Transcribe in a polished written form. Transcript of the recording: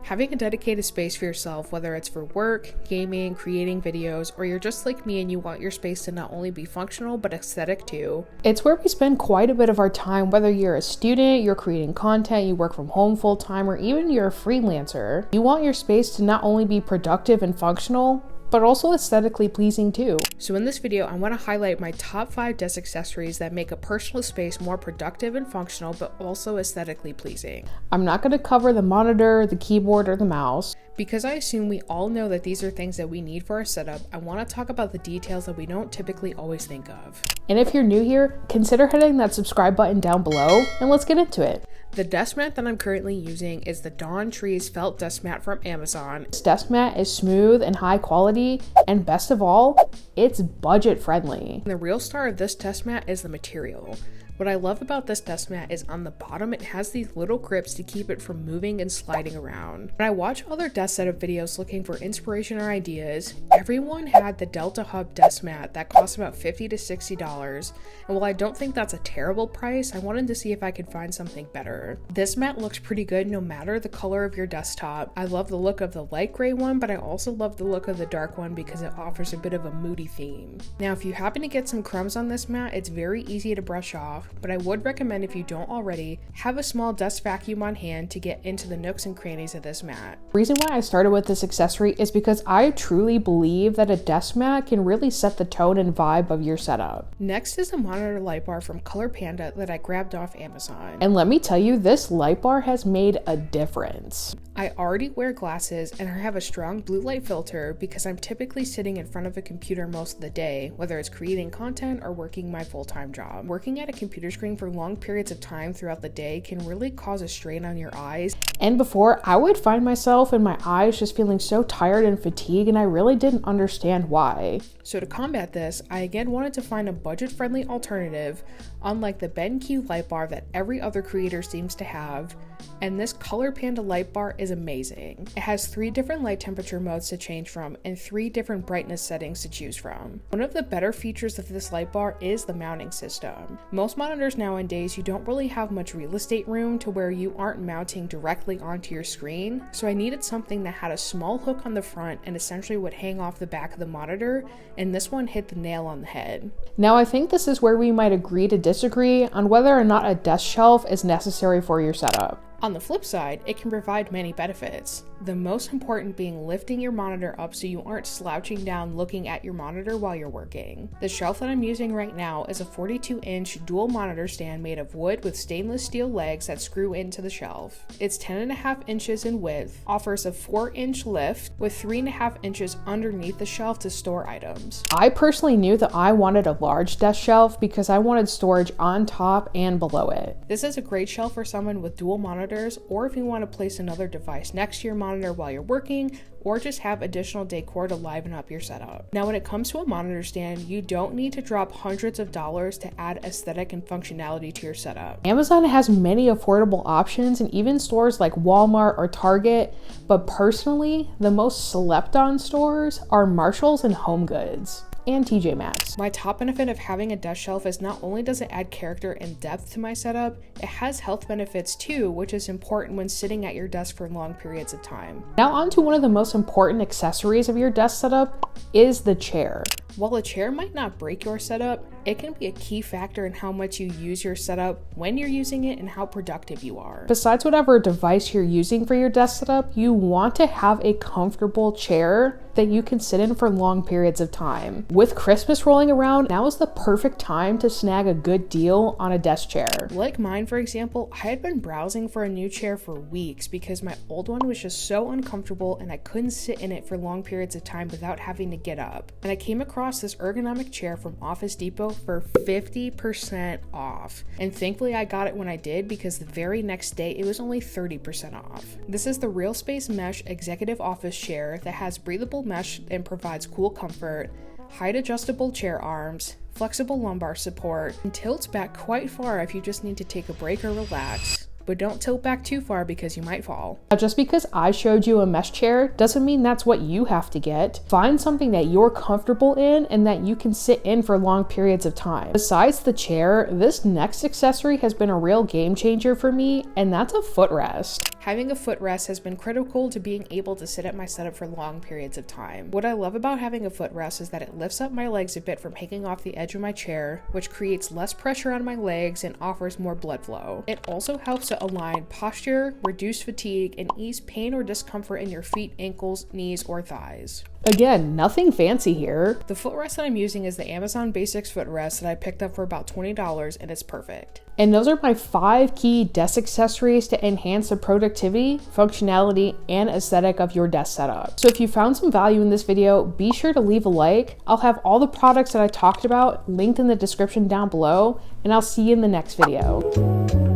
Having a dedicated space for yourself, whether it's for work, gaming, creating videos, or you're just like me and you want your space to not only be functional but aesthetic too. It's where we spend quite a bit of our time, whether you're a student, you're creating content, you work from home full time, or even you're a freelancer. You want your space to not only be productive and functional, but also aesthetically pleasing too. So in this video, I want to highlight my top 5 desk accessories that make a personal space more productive and functional, but also aesthetically pleasing. I'm not going to cover the monitor, the keyboard, or the mouse. Because I assume we all know that these are things that we need for our setup, I want to talk about the details that we don't typically always think of. And if you're new here, consider hitting that subscribe button down below, and let's get into it. The desk mat that I'm currently using is the Dawn Trees felt desk mat from Amazon. This desk mat is smooth and high quality, and best of all, it's budget friendly. The real star of this desk mat is the material. What I love about this desk mat is on the bottom it has these little grips to keep it from moving and sliding around. When I watch other desk setup videos looking for inspiration or ideas, everyone had the Delta Hub desk mat that costs about $50 to $60, and while I don't think that's a terrible price, I wanted to see if I could find something better. This mat looks pretty good no matter the color of your desktop. I love the look of the light gray one, but I also love the look of the dark one because it offers a bit of a moody theme. Now if you happen to get some crumbs on this mat, it's very easy to brush off, but I would recommend, if you don't already, have a small desk vacuum on hand to get into the nooks and crannies of this mat. The reason why I started with this accessory is because I truly believe that a desk mat can really set the tone and vibe of your setup. Next is a monitor light bar from Color Panda that I grabbed off Amazon. And let me tell you, this light bar has made a difference. I already wear glasses and I have a strong blue light filter because I'm typically sitting in front of a computer most of the day, whether it's creating content or working my full-time job. Working at a computer screen for long periods of time throughout the day can really cause a strain on your eyes. And before, I would find myself and my eyes just feeling so tired and fatigued, and I really didn't understand why. So to combat this, I again wanted to find a budget-friendly alternative, unlike the BenQ light bar that every other creator seems to have, and this Color Panda light bar is amazing. It has 3 different light temperature modes to change from and 3 different brightness settings to choose from. One of the better features of this light bar is the mounting system. Most monitors nowadays, you don't really have much real estate room to where you aren't mounting directly onto your screen, so I needed something that had a small hook on the front and essentially would hang off the back of the monitor, and this one hit the nail on the head. Now I think this is where we might agree to disagree on whether or not a desk shelf is necessary for your setup. On the flip side, it can provide many benefits, the most important being lifting your monitor up so you aren't slouching down looking at your monitor while you're working. The shelf that I'm using right now is a 42-inch dual monitor stand made of wood with stainless steel legs that screw into the shelf. It's 10.5 inches in width, offers a 4-inch lift with 3.5 inches underneath the shelf to store items. I personally knew that I wanted a large desk shelf because I wanted storage on top and below it. This is a great shelf for someone with dual monitors, or if you want to place another device next to your monitor while you're working, or just have additional decor to liven up your setup. Now when it comes to a monitor stand, you don't need to drop hundreds of dollars to add aesthetic and functionality to your setup. Amazon has many affordable options and even stores like Walmart or Target, but personally, the most slept on stores are Marshalls and HomeGoods. And TJ Maxx. My top benefit of having a desk shelf is not only does it add character and depth to my setup, it has health benefits too, which is important when sitting at your desk for long periods of time. Now on to one of the most important accessories of your desk setup is the chair. While a chair might not break your setup, it can be a key factor in how much you use your setup, when you're using it, and how productive you are. Besides whatever device you're using for your desk setup, you want to have a comfortable chair that you can sit in for long periods of time. With Christmas rolling around, now is the perfect time to snag a good deal on a desk chair. Like mine, for example, I had been browsing for a new chair for weeks because my old one was just so uncomfortable and I couldn't sit in it for long periods of time without having to get up. And I came across this ergonomic chair from Office Depot for 50% off. And thankfully I got it when I did because the very next day it was only 30% off. This is the Real Space Mesh Executive Office Chair that has breathable mesh and provides cool comfort, height adjustable chair arms, flexible lumbar support, and tilts back quite far if you just need to take a break or relax. But don't tilt back too far because you might fall. Now, just because I showed you a mesh chair doesn't mean that's what you have to get. Find something that you're comfortable in and that you can sit in for long periods of time. Besides the chair, this next accessory has been a real game changer for me, and that's a footrest. Having a footrest has been critical to being able to sit at my setup for long periods of time. What I love about having a footrest is that it lifts up my legs a bit from hanging off the edge of my chair, which creates less pressure on my legs and offers more blood flow. It also helps to align posture, reduce fatigue, and ease pain or discomfort in your feet, ankles, knees, or thighs. Again, nothing fancy here. The footrest that I'm using is the Amazon Basics footrest that I picked up for about $20, and it's perfect. And those are my 5 key desk accessories to enhance the productivity, functionality, and aesthetic of your desk setup. So if you found some value in this video, be sure to leave a like. I'll have all the products that I talked about linked in the description down below, and I'll see you in the next video.